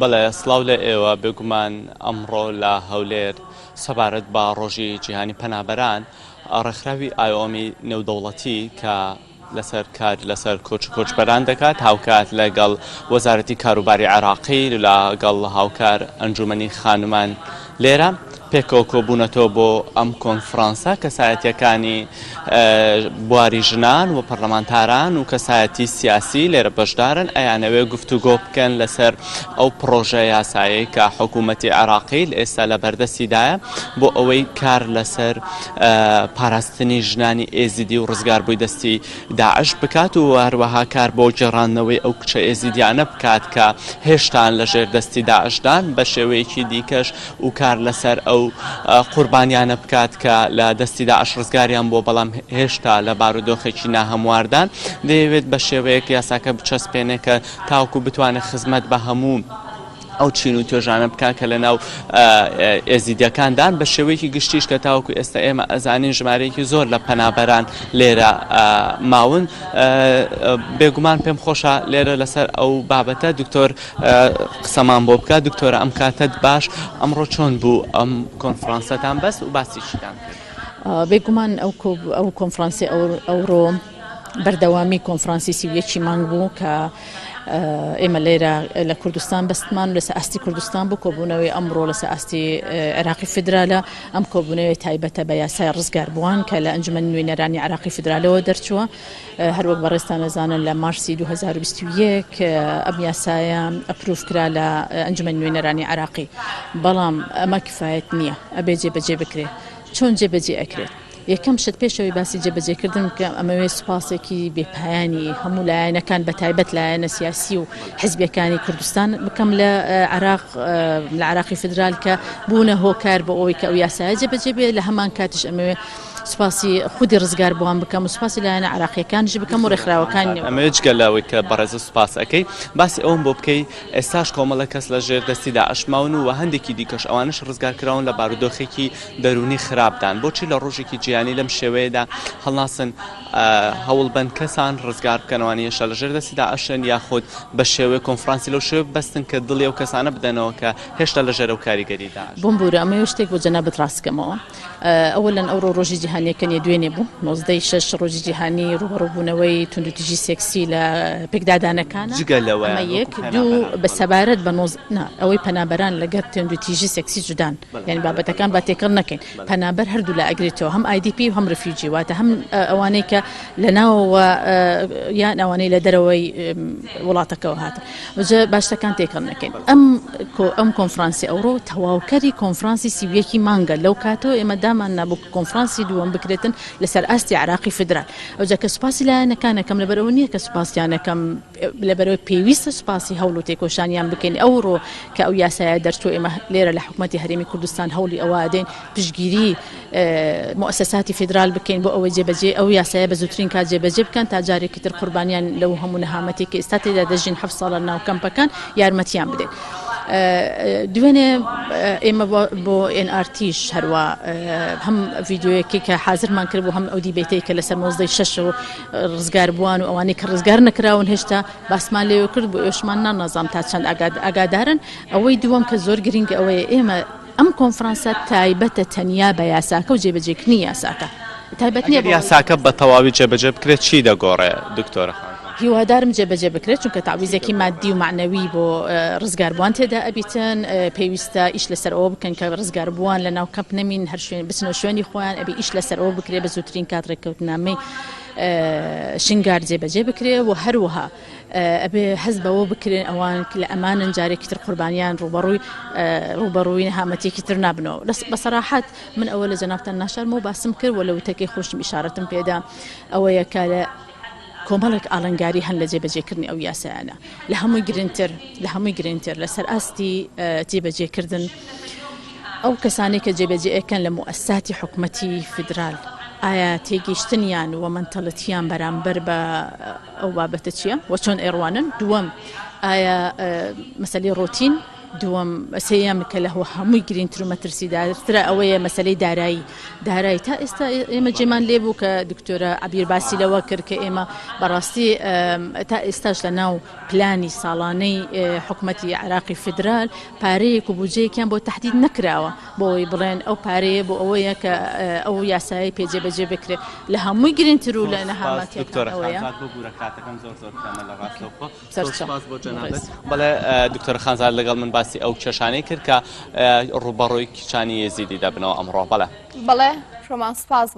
بەڵێ سڵاو لە ئێوە بێگومان ئەمڕۆ لە هەولێر سەبارەت بە ڕۆژی جیهانی پەنابەران ڕێکخراوی ئایۆمی نێودەوڵەتی کە لەسەر کار لەسەر کۆچبەران دەکات هاوکات لەگەڵ وەزارەتی کاروباری عێراقی لەگەڵ هاوکار ئەنجومەنی خانومان لێرە پێکەوە کۆبوونەتەوە بۆ ئەم کۆنفرانسە کەسایەتیەکانی بواری ژنان و پەرلەمانتاران و کەسایەتی سیاسی لێرە بەشدارن ئەیانەوێ گفتوگۆ بکەن لەسەر ئەو پرۆژە یاسایی کە حکوومەتی عێراقی ئێستا لە بەردەستیدایە بۆ ئەوەی کار لەسەر پاراستنی ژنانی ئێزیدی و ڕزگاربووی دەستی داعش بکات و هەروەها کار بۆ گێڕاندنەوەی ئەو کچە ئێزیدیانە بکات کە هێشتان لەژێر دەستی داعشدان بە شێوەیەکی دیکەش و کار لەسەر ئەو قوربانیانە بکات کە لە دەستی داعش ڕزگاریان بۆ بەڵام هێشتا لە بارودۆخێکی ناهەمواردان دەیەوێت بە شێوەیەک یاساکە بچەسپێنێ کە تاوکو بتوانێت خزمەت بە هەموو ئەو چین و توێژانە بکان کە لە ناو ئێزیدیەکاندان بە شێوەیەکی گشتیش کە تاوەکو ئێستا ئێمە ئەزانین ژمارەیەکی زۆر لە پەنابەران لێرە ماون بێگومان پێم خۆشە لێرە لەسەر ئەو بابەتە دکتۆر قسەمان بۆ بکات دکتۆرە ئەم کاتت باش ئەمڕۆ چۆن بوو ئەم کۆنفرانسەتان بەست و باسیشتان کرد بێگومان ئەو کۆنفرانسی ئەوڕۆ بەردەوامی کۆنفرانسی سیویەکی مانگ بوو کە ئێمە لێرە لە کوردستان بەستمان لەسەر ئاستی کوردستان بوو کۆبوونەوەی ئەمڕۆ لەسەر ئاستی عێراقی فدرالە ئەم کۆبوونەوەی تایبەتە بە یاسای ڕزگاربووان کە لە ئەنجومەنی نوێنەرانی عێراقی فدرالەوە دەرچووە هەروەک بەڕێستان ئەزانن لە مارسی 2021 ئەم یاسایە ئەپروف کرا لە ئەنجومەنی نوێنەرانی عێراقی بەڵام ئەمە کفایەت نییە ئەبێ جێبەجێ بکرێت چۆن جێبەجێ ئەکرێت یەکەم شت پێشەوەی باسی جێبەجێکردن کە ئەمەوێ سوپاسێکی بێپایانی هەموو لایەنەکان بە تایبەت لایەنە سیاسی و حزبیەکانی کوردستان بکەم لە عێراقی فدرال کە بوونە هۆکار بە ئەوەی کە ئەو یاسایە جێبەجێ بێت لە هەمان کاتیش ئەمەوێ سوپاسی خودی ڕزگار بووان بکەم و سوپاسی لایەنە عێراقیەکانیش بکەم و ڕێکخراوەکانی ئەمەوێت گەلاوەی کە بەڕێز سوپاس ئەەکەی باسی ئەوم بۆ بکەی ئێستاش کۆمەڵە کەس لە ژێر دەستی داعشماون و هەندێکی دیکەش ئەوانش ڕزگارکراون لە بارودۆخێکی دەرونی خراپدان بۆچی لە ڕۆژێکی جیهانی لەم شێوەیەدا هەڵناسن هەوڵبەن کەسان ڕزگار بکەنەوەنیەشە لە ژێر دەستی داعشن یاخود بە شێوەیە کۆنفرانسی لەو شێوە بەستن کە دڵی ئەو کەسانە بدەنەوە کە هێشتا لە ژێر ئەو کاریگەری داعش بۆم بورە ئەمە شتێک بۆ جەنابەت ڕاستکەمەوە ئەوەلەن ئەوڕۆ ڕۆژی جیهانیەکەنیە دوێنێ بوو 19 ڕۆژی جیهانی ڕوبەڕووبوونەوەی توندوتیژی سێکسی لە پێکدادانەکانە ئەمە یەک دوو بە سەبارەت بە ئەوەی پەنابەران لەگەر توندوتیژی سێکسی جودان یعنی بابەتەکان با تێکەڵ نەکەین پەنابەر هەردوو لە ئەگرێتەوە هەم IDP و هەم ڕفیوجی واتە هەم ئەوانەی کە لە ناوەوە یان ئەوانەی لە دەرەوەی وڵاتەکەەوە هاتە وجە باشتەکان تێکەڵ نەکەین ئەم کۆنفرانسی ئەوڕۆ تەواوکەری کۆنفرانسی سیویەکی مانگە لەو کاتەوە ئێمە دامان نابوو کۆنفرانسی دووەم بکرێتن لەسەر ئاستی عێراقی فدرال ئەوجا کە سوپاسی لایەنەکانەکەم لەبەرەوە نییە کە سوپاسیانەکەم لەبەرەوەی پێویستە سوپاسی هەوڵ و تێکۆشانیان بکەین ئەوڕۆ کە ئەو یاسایە دەرچوو ئێمە لێرە لە حکوومەتی هەرێمی کوردستان هەوڵی ئەوە دێن پشگیری مؤسساتی فدرال بکەین بۆ ئەوەی جێبەجێ ئەو یاسایە بە زووترین کات جێبەجێ بکەن تا جارێکی تر قوربانیان لەو هەموو نەهامەتی کە ئێستا تێدا دەژین 7 ساڵە ناو کەمپەکان یارمەتیان بدەین دوێنێ ئێمە بۆ NRTش هەروە هەم ڤیددیوەیەکی کە حازرمان کرد بۆ هەم ئەو دیبێتەی کە لەسەر 16 و ڕزگار بووان و ئەوانەی کە ڕزگار نەکراون هێشتا باسمان لێوە کرد بۆ ئێشمان نانازام تا چەند ئاگادارن ئەوەی دووەم کە زۆر گرنگ ئەوەیە ئێمە ئەم کۆنفرانسە تایبەتە تەنیا بە یاساکە و جێبەجێکردنی یاساکە تایبەت نییە یاساکە بە تەواوی جێبەجێ بکرێت چی دەگۆڕێ دکتۆرە هیوادارم جێبەجێ بکرێت چونکە تعویزێکی مادی و معنەوی بۆ ڕزگاربووان تێدا ئەبیتن پێویستە ئیش لەسەر ئەوە بکەن کە ڕزگاربووان لە ناو کەمپ نەمین هەر شوێن بچنەوە شوێنی خۆیان ئەبی ئیش لەسەر ئەوە بکرێت بە زووترین کات ڕێککەوتنامەی شنگار جێبەجێ بکرێت و هەروەها ئەبێ حەز بەوە بکرێن ئەوان لە ئەمانن جارێکی تر قوربانیان ڕوبەڕووی نەهامەتێکی تر نابنەوە بەسەراحەت من ئەوە لە جەنابتان ناشارمەوە باسم کرد و لە وتەکەی خۆشم ئیشارەتم پێدا ئەوەیە کە لە کۆمەڵێک ئاڵنگاری هەن لە جێبەجێکردنی ئەو یاسایانە لە هەمووی گرنگتر لەسەر ئاستی جێبەجێکردن ئەو کەسانی کە جێبەجێەکەن لە مؤسساتی حکوومەتی فدرال ئایا تێگەیشتنیان و مەنتەڵەتیان بەرامبەر بە ئەو بابەتە چییە و چۆن ئێڕوانن دووەم ئایا مەسەلەی ڕۆتین دووەم سەیەم کە لە هەمووی گرنگتر و مەترسیدارترە ئەوەیە مەسلەی دارایی تا ئێستا ئێمە جێمان لێبوو کە دکتۆرە عەبیر باسی لەوە کرد کە ئێمە بەڕاستی تا ئێستاش لە ناو پلانی ساڵانەی حکوومەتی عێراقی فدرال پارەیەک و بودجەیەکیان بۆ تهدید نەکراوە بۆی بڵێن ئەو پارەیە بۆ ئەوەیە کە ئەو یاسایی پێجێبەجێ بکرێت لە هەمووی گرنگتر و لە نەهامەتیەوەیە. بەڵێ دکتۆر خانزاد لەگەڵ من باسی ئەو کێشانەی کرد کە ڕوبەڕۆی کیچانی یێزیدی دەبنەوە ئەمڕۆ. بەڵێ شما سپاس